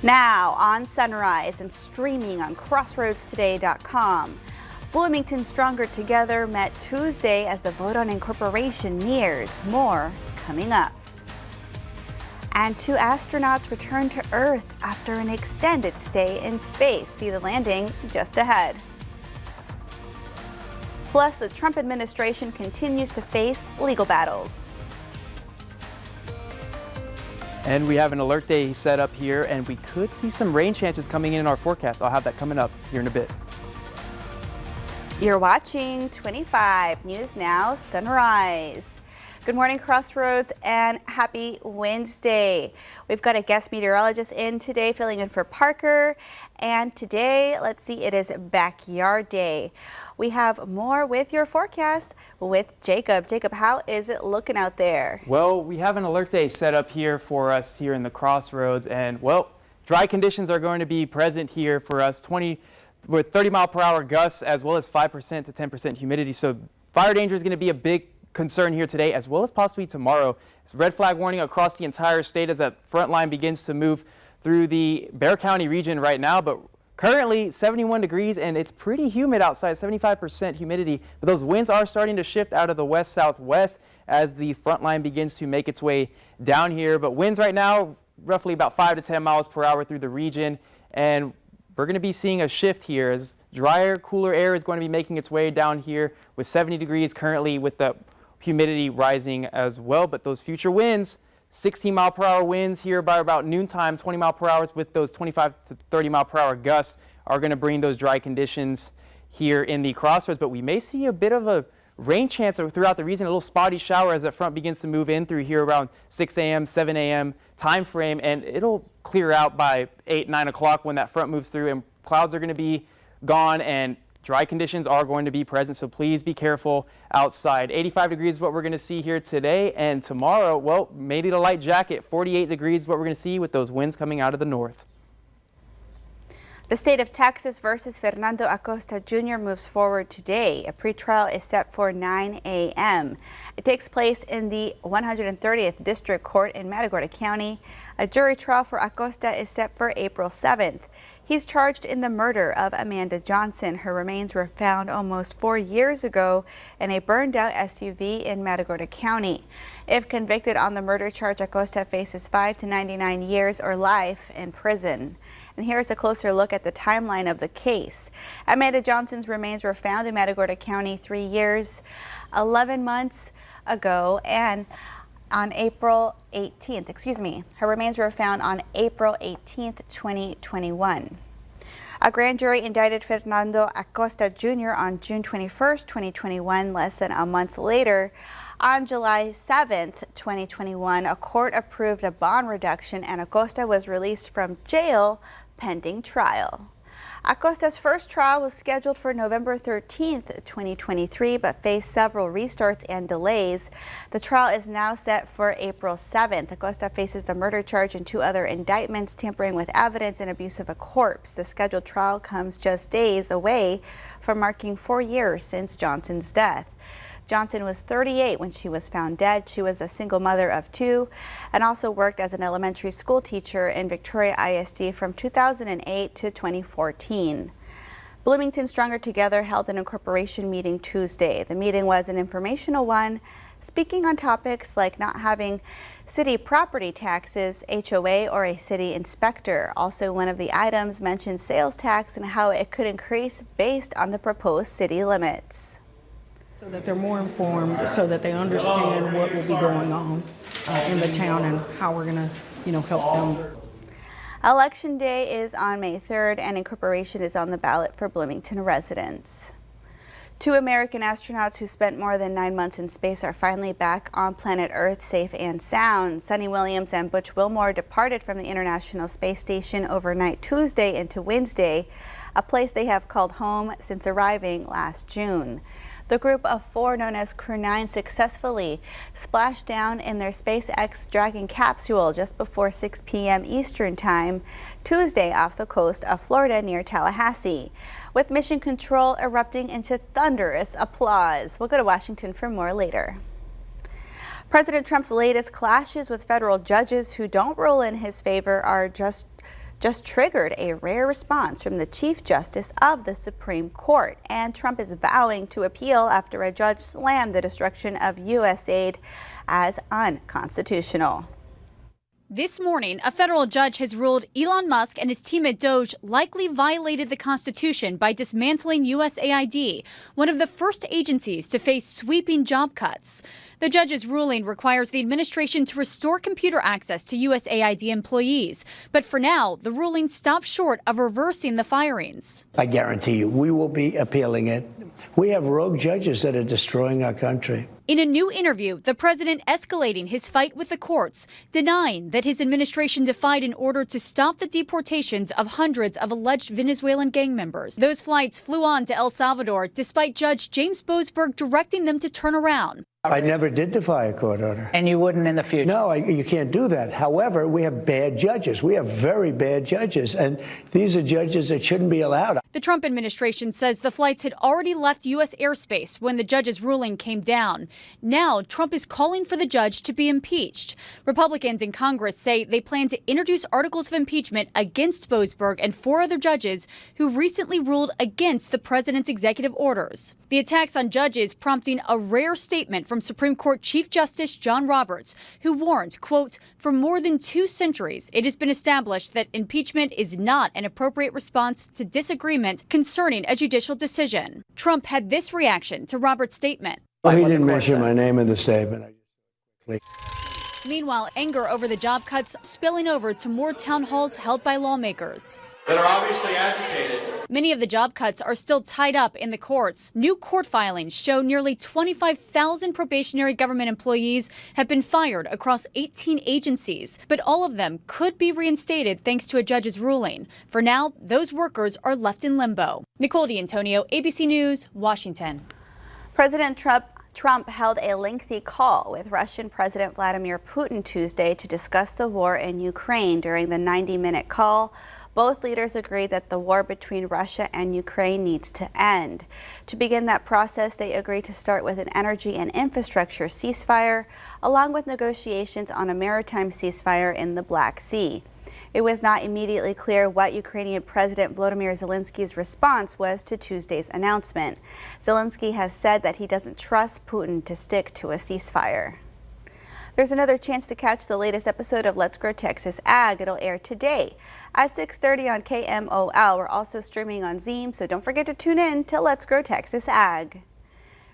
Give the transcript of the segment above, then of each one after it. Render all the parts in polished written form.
Now on Sunrise and streaming on crossroadstoday.com. Bloomington Stronger Together met Tuesday as the vote on incorporation nears. More coming up. And 2 astronauts return to Earth after an extended stay in space. See the landing just ahead. Plus, the Trump administration continues to face legal battles. And we have an alert day set up here, and we could see some rain chances coming in our forecast. I'll have that coming up here in a bit. You're watching 25 News Now Sunrise. Good morning, Crossroads, and happy Wednesday. We've got a guest meteorologist in today filling in for Parker. And today, let's see, it is Backyard Day. We have more with your forecast with Jacob. Jacob, how is it looking out there? Well, we have an alert day set up here for us here in the Crossroads, and well, dry conditions are going to be present here for us, with 30-mile-per-hour gusts as well as 5% to 10% humidity. So fire danger is going to be a big concern here today as well as possibly tomorrow. It's red flag warning across the entire state as that front line begins to move through the Bexar County region right now, but currently 71 degrees and it's pretty humid outside, 75% humidity. But those winds are starting to shift out of the west-southwest as the front line begins to make its way down here. But winds right now roughly about 5 to 10 miles per hour through the region, and we're going to be seeing a shift here as drier, cooler air is going to be making its way down here with 70 degrees currently with the humidity rising as well. But those future winds, 16-mile-per-hour winds here by about noontime, 20 mile per hour with those 25 to 30 mile per hour gusts are going to bring those dry conditions here in the Crossroads. But we may see a bit of a rain chance throughout the region, a little spotty shower as that front begins to move in through here around 6 a.m., 7 a.m. time frame, and it'll clear out by 8, 9 o'clock when that front moves through and clouds are going to be gone and dry conditions are going to be present, so please be careful outside. 85 degrees is what we're going to see here today, and tomorrow, well, maybe a light jacket. 48 degrees is what we're going to see with those winds coming out of the north. The state of Texas versus Fernando Acosta Jr. moves forward today. A pretrial is set for 9 a.m. It takes place in the 130th District Court in Matagorda County. A jury trial for Acosta is set for April 7th. He's charged in the murder of Amanda Johnson. Her remains were found almost 4 years ago in a burned-out SUV in Matagorda County. If convicted on the murder charge, Acosta faces 5 to 99 years or life in prison. And here's a closer look at the timeline of the case. Amanda Johnson's remains were found in Matagorda County 3 years, 11 months ago, and on April 18th, her remains were found on April 18th, 2021. A grand jury indicted Fernando Acosta Jr. on June 21st, 2021. Less than a month later, on July 7th, 2021, a court approved a bond reduction and Acosta was released from jail pending trial. Acosta's first trial was scheduled for November 13th, 2023, but faced several restarts and delays. The trial is now set for April 7th. Acosta faces the murder charge and 2 other indictments, tampering with evidence and abuse of a corpse. The scheduled trial comes just days away from marking 4 years since Johnson's death. Johnson was 38 when she was found dead. She was a single mother of 2 and also worked as an elementary school teacher in Victoria ISD from 2008 to 2014. Bloomington Stronger Together held an incorporation meeting Tuesday. The meeting was an informational one, speaking on topics like not having city property taxes, HOA, or a city inspector. Also, one of the items mentioned sales tax and how it could increase based on the proposed city limits. So that they're more informed, so that they understand what will be going on in the town and how we're going to, help them. Election Day is on May 3rd, and incorporation is on the ballot for Bloomington residents. 2 American astronauts who spent more than 9 months in space are finally back on planet Earth safe and sound. Sunny Williams and Butch Wilmore departed from the International Space Station overnight Tuesday into Wednesday, a place they have called home since arriving last June. The group of 4, known as Crew 9, successfully splashed down in their SpaceX Dragon capsule just before 6 p.m. Eastern Time Tuesday off the coast of Florida near Tallahassee, with Mission Control erupting into thunderous applause. We'll go to Washington for more later. President Trump's latest clashes with federal judges who don't rule in his favor are just just triggered a rare response from the Chief Justice of the Supreme Court. And Trump is vowing to appeal after a judge slammed the destruction of U.S. aid as unconstitutional. This morning, a federal judge has ruled Elon Musk and his team at Doge likely violated the Constitution by dismantling USAID, one of the first agencies to face sweeping job cuts. The judge's ruling requires the administration to restore computer access to USAID employees. But for now, the ruling stops short of reversing the firings. I guarantee you, we will be appealing it. We have rogue judges that are destroying our country. In a new interview, the president escalating his fight with the courts, denying that his administration defied an order to stop the deportations of hundreds of alleged Venezuelan gang members. Those flights flew on to El Salvador despite Judge James Boasberg directing them to turn around. I never did defy a court order. And you wouldn't in the future? No, you can't do that. However, we have bad judges. We have very bad judges, and these are judges that shouldn't be allowed. The Trump administration says the flights had already left U.S. airspace when the judge's ruling came down. Now, Trump is calling for the judge to be impeached. Republicans in Congress say they plan to introduce articles of impeachment against Boasberg and 4 other judges who recently ruled against the president's executive orders. The attacks on judges prompting a rare statement from Supreme Court Chief Justice John Roberts, who warned, quote, "For more than 2 centuries, it has been established that impeachment is not an appropriate response to disagreement concerning a judicial decision." Trump had this reaction to Roberts' statement. Well, he didn't mention my name in the statement. Meanwhile, anger over the job cuts spilling over to more town halls held by lawmakers that are obviously agitated. Many of the job cuts are still tied up in the courts. New court filings show nearly 25,000 probationary government employees have been fired across 18 agencies, but all of them could be reinstated thanks to a judge's ruling. For now, those workers are left in limbo. Nicole D'Antonio, ABC News, Washington. President Trump held a lengthy call with Russian President Vladimir Putin Tuesday to discuss the war in Ukraine. During the 90-minute call, both leaders agreed that the war between Russia and Ukraine needs to end. To begin that process, they agreed to start with an energy and infrastructure ceasefire, along with negotiations on a maritime ceasefire in the Black Sea. It was not immediately clear what Ukrainian President Volodymyr Zelensky's response was to Tuesday's announcement. Zelensky has said that he doesn't trust Putin to stick to a ceasefire. There's another chance to catch the latest episode of Let's Grow Texas Ag. It'll air today at 6:30 on KMOL. We're also streaming on Zeem, so don't forget to tune in to Let's Grow Texas Ag.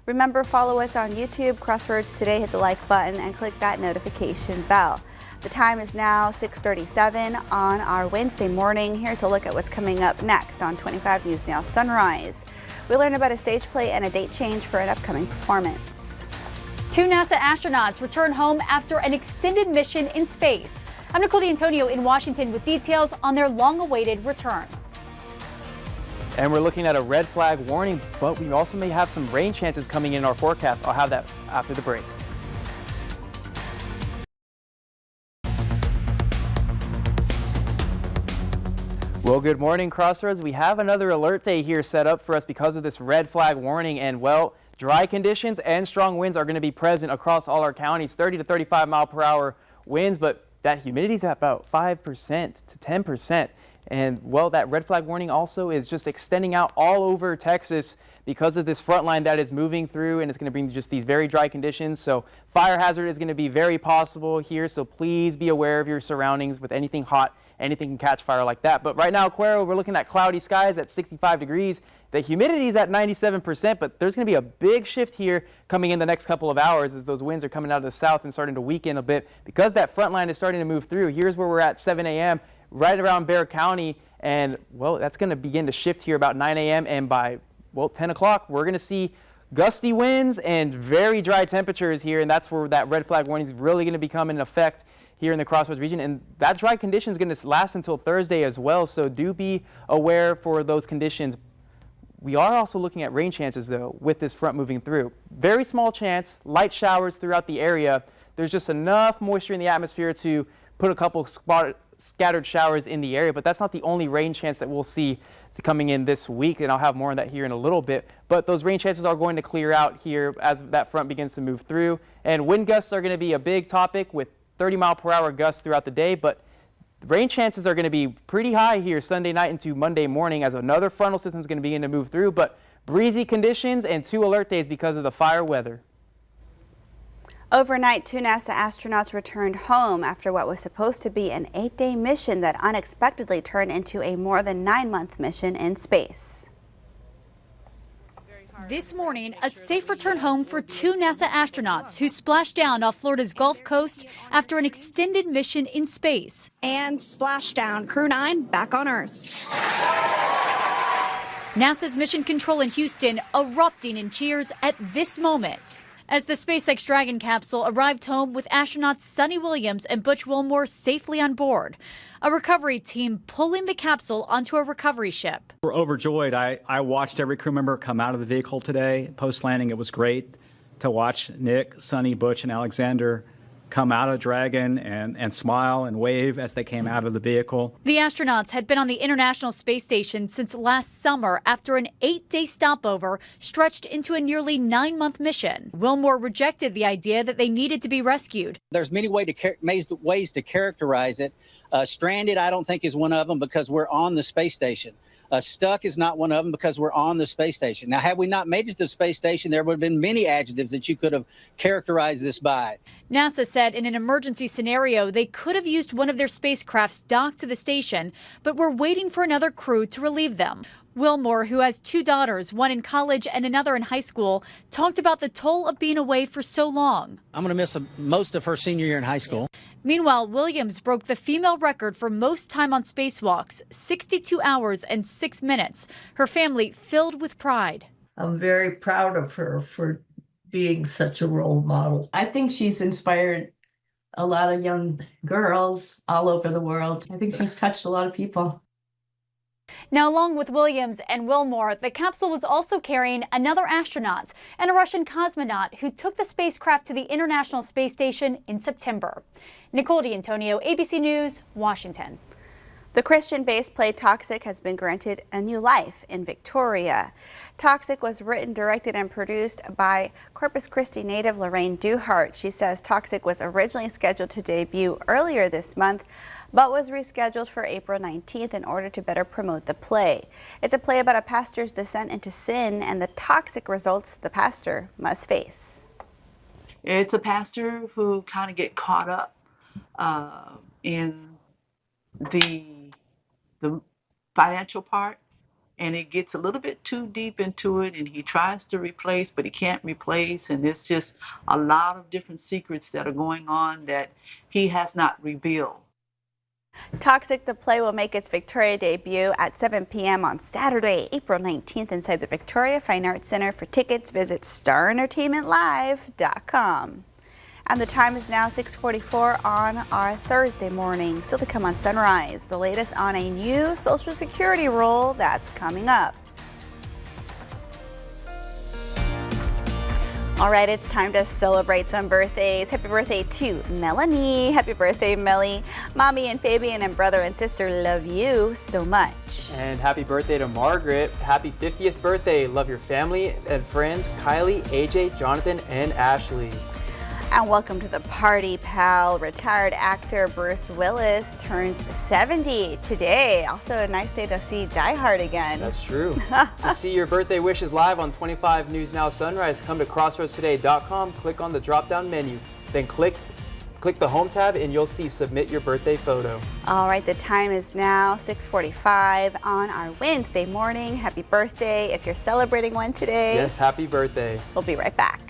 Remember, follow us on YouTube, Crossroads Today, hit the like button and click that notification bell. The time is now 6:37 on our Wednesday morning. Here's a look at what's coming up next on 25 News Now Sunrise. We learn about a stage play and a date change for an upcoming performance. 2 NASA astronauts return home after an extended mission in space. I'm Nicole D'Antonio in Washington with details on their long-awaited return. And we're looking at a red flag warning, but we also may have some rain chances coming in our forecast. I'll have that after the break. Well, good morning, Crossroads. We have another alert day here set up for us because of this red flag warning, and well, dry conditions and strong winds are going to be present across all our counties, 30 to 35 mile per hour winds, but that humidity is at about 5% to 10%. And well, that red flag warning also is just extending out all over Texas because of this front line that is moving through, and it's going to bring just these very dry conditions. So fire hazard is going to be very possible here. So please be aware of your surroundings with anything hot. Anything can catch fire like that. But right now, Cuero, we're looking at cloudy skies at 65 degrees. The humidity is at 97%, but there's going to be a big shift here coming in the next couple of hours as those winds are coming out of the south and starting to weaken a bit because that front line is starting to move through. Here's where we're at 7 a.m. right around Bexar County, and well, that's going to begin to shift here about 9 a.m. and by 10 o'clock, we're going to see gusty winds and very dry temperatures here, and that's where that red flag warning is really going to become in effect here in the Crossroads region. And that dry condition is going to last until Thursday as well, so do be aware for those conditions. We are also looking at rain chances, though, with this front moving through. Very small chance, light showers throughout the area. There's just enough moisture in the atmosphere to put a couple scattered showers in the area, but that's not the only rain chance that we'll see coming in this week, and I'll have more on that here in a little bit. But those rain chances are going to clear out here as that front begins to move through, and wind gusts are going to be a big topic with 30-mile-per-hour gusts throughout the day, but The rain chances are going to be pretty high here Sunday night into Monday morning as another frontal system is going to begin to move through, but breezy conditions and 2 alert days because of the fire weather. Overnight, 2 NASA astronauts returned home after what was supposed to be an 8-day mission that unexpectedly turned into a more than 9-month mission in space. This morning, a safe return home for 2 NASA astronauts who splashed down off Florida's Gulf Coast after an extended mission in space. And splashdown, Crew 9 back on Earth. NASA's Mission Control in Houston erupting in cheers at this moment as the SpaceX Dragon capsule arrived home with astronauts Suni Williams and Butch Wilmore safely on board. A recovery team pulling the capsule onto a recovery ship. We're overjoyed. I watched every crew member come out of the vehicle today. Post-landing, it was great to watch Nick, Suni, Butch, and Alexander come out of Dragon and smile and wave as they came out of the vehicle. The astronauts had been on the International Space Station since last summer after an 8-day stopover stretched into a nearly 9-month mission. Wilmore rejected the idea that they needed to be rescued. There's many ways to characterize it. Stranded, I don't think, is one of them because we're on the space station. Stuck is not one of them because we're on the space station. Now, had we not made it to the space station, there would have been many adjectives that you could have characterized this by. NASA said in an emergency scenario, they could have used one of their spacecrafts docked to the station, but were waiting for another crew to relieve them. Wilmore, who has 2 daughters, one in college and another in high school, talked about the toll of being away for so long. I'm going to miss most of her senior year in high school. Meanwhile, Williams broke the female record for most time on spacewalks, 62 hours and 6 minutes. Her family filled with pride. I'm very proud of her for being such a role model. I think she's inspired a lot of young girls all over the world. I think she's touched a lot of people. Now, along with Williams and Wilmore, the capsule was also carrying another astronaut and a Russian cosmonaut who took the spacecraft to the International Space Station in September. Nicole D'Antonio, ABC News, Washington. The Christian-based play Toxic has been granted a new life in Victoria. Toxic was written, directed, and produced by Corpus Christi native Lorraine Duhart. She says Toxic was originally scheduled to debut earlier this month, but was rescheduled for April 19th in order to better promote the play. It's a play about a pastor's descent into sin and the toxic results the pastor must face. It's a pastor who kind of get caught up in the financial part, and it gets a little bit too deep into it, and he tries to replace, but he can't replace, and it's just a lot of different secrets that are going on that he has not revealed. Toxic, the play, will make its Victoria debut at 7 p.m. on Saturday, April 19th inside the Victoria Fine Arts Center. For tickets, visit starentertainmentlive.com. And the time is now 6:44 on our Thursday morning. Still to come on Sunrise, the latest on a new Social Security rule that's coming up. All right, it's time to celebrate some birthdays. Happy birthday to Melanie. Happy birthday, Melly. Mommy and Fabian and brother and sister love you so much. And happy birthday to Margaret. Happy 50th birthday. Love your family and friends, Kylie, AJ, Jonathan, and Ashley. And welcome to the party, pal. Retired actor Bruce Willis turns 70 today. Also a nice day to see Die Hard again. That's true. To see your birthday wishes live on 25 News Now Sunrise, come to crossroadstoday.com, click on the drop-down menu, then click the home tab and you'll see submit your birthday photo. All right, the time is now 6:45 on our Wednesday morning. Happy birthday if you're celebrating one today. Yes, happy birthday. We'll be right back.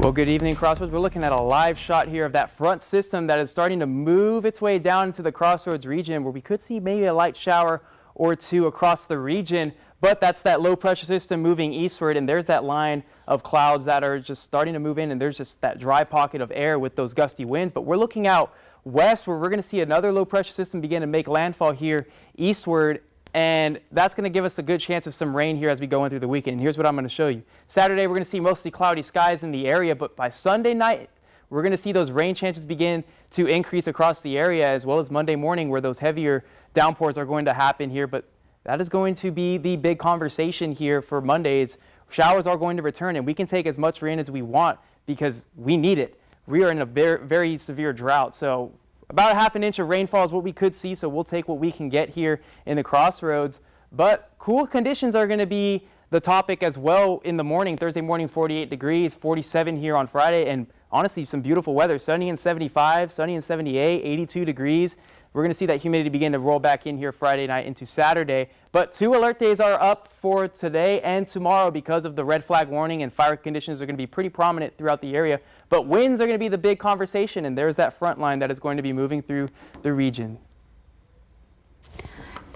Well, good evening, Crossroads. We're looking at a live shot here of that front system that is starting to move its way down into the Crossroads region, where we could see maybe a light shower or two across the region. But that's that low pressure system moving eastward, and there's that line of clouds that are just starting to move in, and there's just that dry pocket of air with those gusty winds. But we're looking out west, where we're going to see another low pressure system begin to make landfall here eastward. And that's going to give us a good chance of some rain here as we go in through the weekend. And here's what I'm going to show you. Saturday, we're going to see mostly cloudy skies in the area, but by Sunday night, we're going to see those rain chances begin to increase across the area, as well as Monday morning, where those heavier downpours are going to happen here. But That is going to be the big conversation here for Mondays. Showers are going to return, and we can take as much rain as we want because we need it. We are in a very, very severe drought. So about a half an inch of rainfall is what we could see. So we'll take what we can get here in the Crossroads. But cool conditions are going to be the topic as well in the morning. Thursday morning, 48 degrees, 47 here on Friday, and honestly, some beautiful weather. Sunny and 75, sunny and 78, 82 degrees. We're going to see that humidity begin to roll back in here Friday night into Saturday. But 2 alert days are up for today and tomorrow because of the red flag warning, and fire conditions are going to be pretty prominent throughout the area. But winds are going to be the big conversation, and there's that front line that is going to be moving through the region.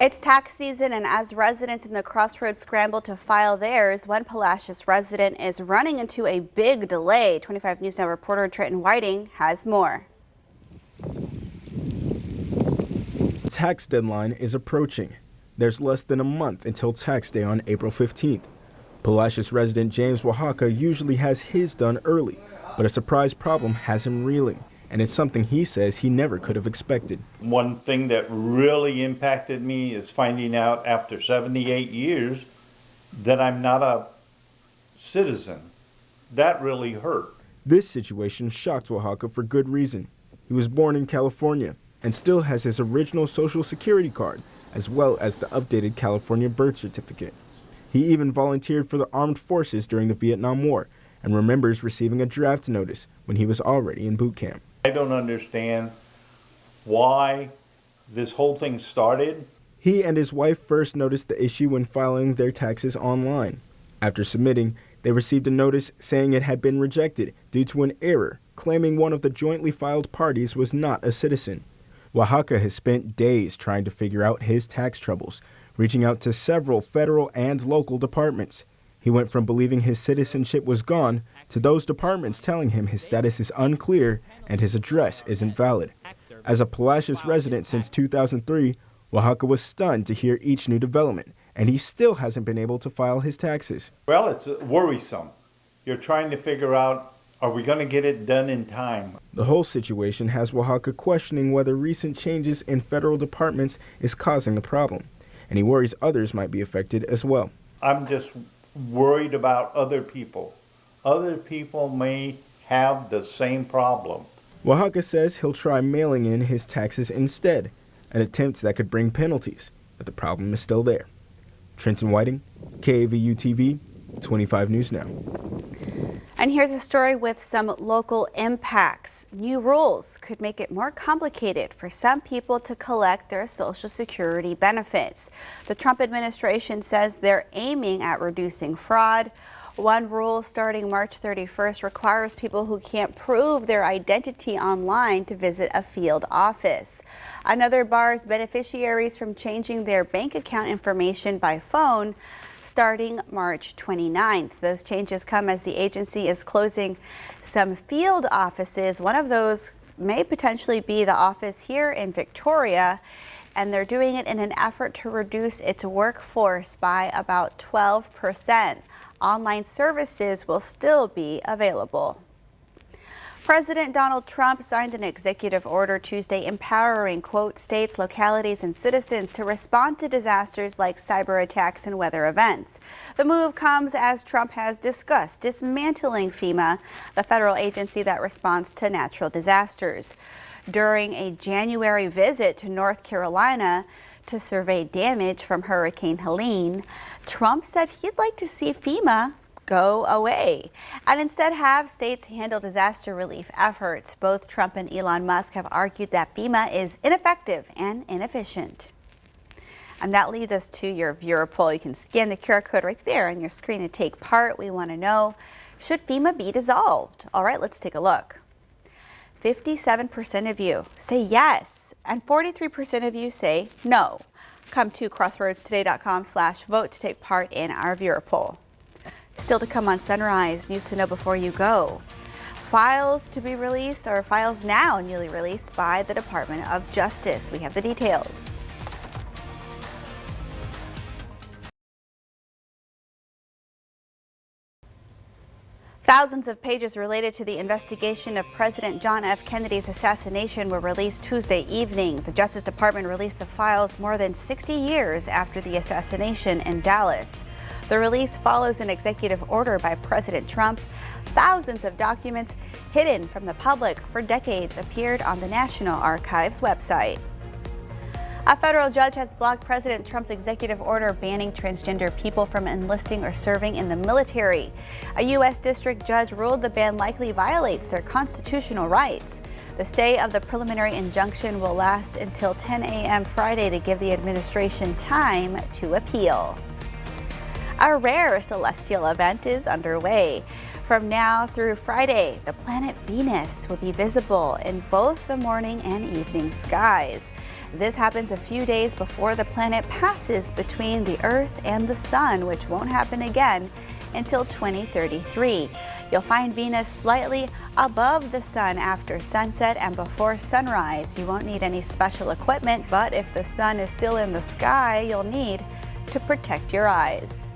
It's tax season, and as residents in the Crossroads scramble to file theirs, one Palacios resident is running into a big delay. 25 News Now reporter Trenton Whiting has more. Tax deadline is approaching. There's less than a month until tax day on April 15th. Palacios resident James Oaxaca usually has his done early, but a surprise problem has him reeling, and it's something he says he never could have expected. One thing that really impacted me is finding out after 78 years that I'm not a citizen. That really hurt. This situation shocked Oaxaca for good reason. He was born in California and still has his original Social Security card, as well as the updated California birth certificate. He even volunteered for the armed forces during the Vietnam War and remembers receiving a draft notice when he was already in boot camp. I don't understand why this whole thing started. He and his wife first noticed the issue when filing their taxes online. After submitting, they received a notice saying it had been rejected due to an error, claiming one of the jointly filed parties was not a citizen. Oaxaca has spent days trying to figure out his tax troubles, reaching out to several federal and local departments. He went from believing his citizenship was gone to those departments telling him his status is unclear and his address isn't valid. As a Palacios resident since 2003, Oaxaca was stunned to hear each new development, and he still hasn't been able to file his taxes. Well, it's worrisome. You're trying to figure out, are we going to get it done in time? The whole situation has Oaxaca questioning whether recent changes in federal departments is causing the problem, and he worries others might be affected as well. I'm just worried about other people. Other people may have the same problem. Oaxaca says he'll try mailing in his taxes instead, an attempt that could bring penalties, but the problem is still there. Trenton Whiting, KAVU TV, 25 News Now. And here's a story with some local impacts. New rules could make it more complicated for some people to collect their Social Security benefits. The Trump administration says they're aiming at reducing fraud. One rule starting March 31st requires people who can't prove their identity online to visit a field office. Another bars beneficiaries from changing their bank account information by phone starting March 29th. Those changes come as the agency is closing some field offices. One of those may potentially be the office here in Victoria, and they're doing it in an effort to reduce its workforce by about 12%. Online services will still be available. President Donald Trump signed an executive order Tuesday empowering, quote, states, localities, and citizens to respond to disasters like cyber attacks and weather events. The move comes as Trump has discussed dismantling FEMA, the federal agency that responds to natural disasters. During a January visit to North Carolina to survey damage from Hurricane Helene, Trump said he'd like to see FEMA go away and instead have states handle disaster relief efforts. Both Trump and Elon Musk have argued that FEMA is ineffective and inefficient. And that leads us to your viewer poll. You can scan the QR code right there on your screen to take part. We want to know, should FEMA be dissolved? All right, let's take a look. 57% of you say yes, and 43% of you say no. Come to crossroadstoday.com/vote to take part in our viewer poll. Still to come on Sunrise, news to know before you go. Files to be released, or files now newly released by the Department of Justice. We have the details. Thousands of pages related to the investigation of President John F. Kennedy's assassination were released Tuesday evening. The Justice Department released the files more than 60 years after the assassination in Dallas. The release follows an executive order by President Trump. Thousands of documents hidden from the public for decades appeared on the National Archives website. A federal judge has blocked President Trump's executive order banning transgender people from enlisting or serving in the military. A U.S. district judge ruled the ban likely violates their constitutional rights. The stay of the preliminary injunction will last until 10 a.m. Friday to give the administration time to appeal. A rare celestial event is underway. From now through Friday, the planet Venus will be visible in both the morning and evening skies. This happens a few days before the planet passes between the Earth and the Sun, which won't happen again until 2033. You'll find Venus slightly above the Sun after sunset and before sunrise. You won't need any special equipment, but if the Sun is still in the sky, you'll need to protect your eyes.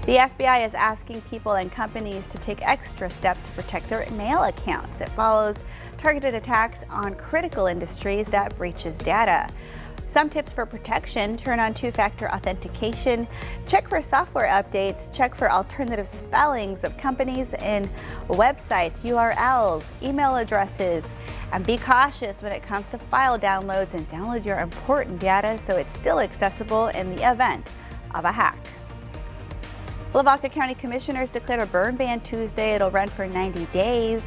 The FBI is asking people and companies to take extra steps to protect their mail accounts. It follows targeted attacks on critical industries that breaches data. Some tips for protection: turn on two-factor authentication, check for software updates, check for alternative spellings of companies in websites, URLs, email addresses, and be cautious when it comes to file downloads and download your important data so it's still accessible in the event of a hack. Lavaca County Commissioners declared a burn ban Tuesday. It'll run for 90 days.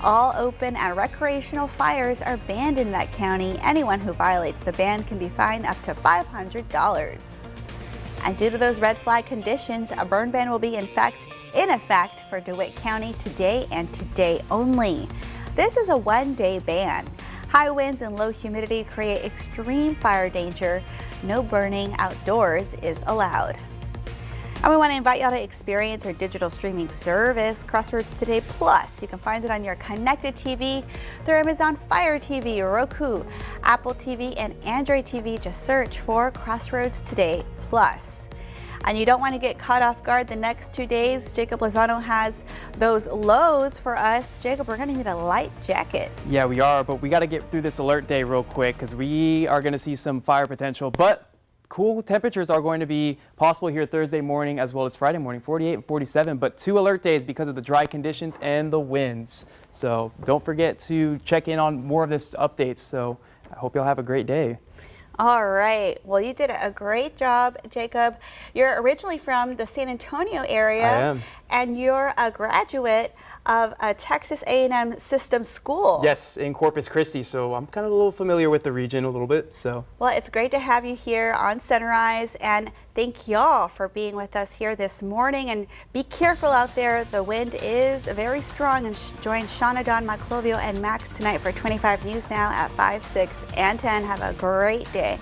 All open and recreational fires are banned in that county. Anyone who violates the ban can be fined up to $500. And due to those red flag conditions, a burn ban will be in effect for DeWitt County today and today only. This is a one-day ban. High winds and low humidity create extreme fire danger. No burning outdoors is allowed. And we want to invite y'all to experience our digital streaming service, Crossroads Today Plus. You can find it on your connected TV through Amazon Fire TV, Roku, Apple TV, and Android TV. Just search for Crossroads Today Plus. And you don't want to get caught off guard the next 2 days. Jacob Lozano has those lows for us. Jacob, we're going to need a light jacket. Yeah, we are, but we got to get through this alert day real quick because we are going to see some fire potential. But cool temperatures are going to be possible here Thursday morning as well as Friday morning, 48 and 47, but 2 alert days because of the dry conditions and the winds. So don't forget to check in on more of this updates. So I hope you'll have a great day. All right. Well, you did a great job, Jacob. You're originally from the San Antonio area. I am. And you're a graduate of a Texas A&M System School. Yes, in Corpus Christi, so I'm kind of a little familiar with the region a little bit. So. Well, it's great to have you here on Sunrise, and thank y'all for being with us here this morning. And be careful out there. The wind is very strong. And join Shauna, Don, Maclovio, and Max tonight for 25 News Now at 5, 6, and 10. Have a great day.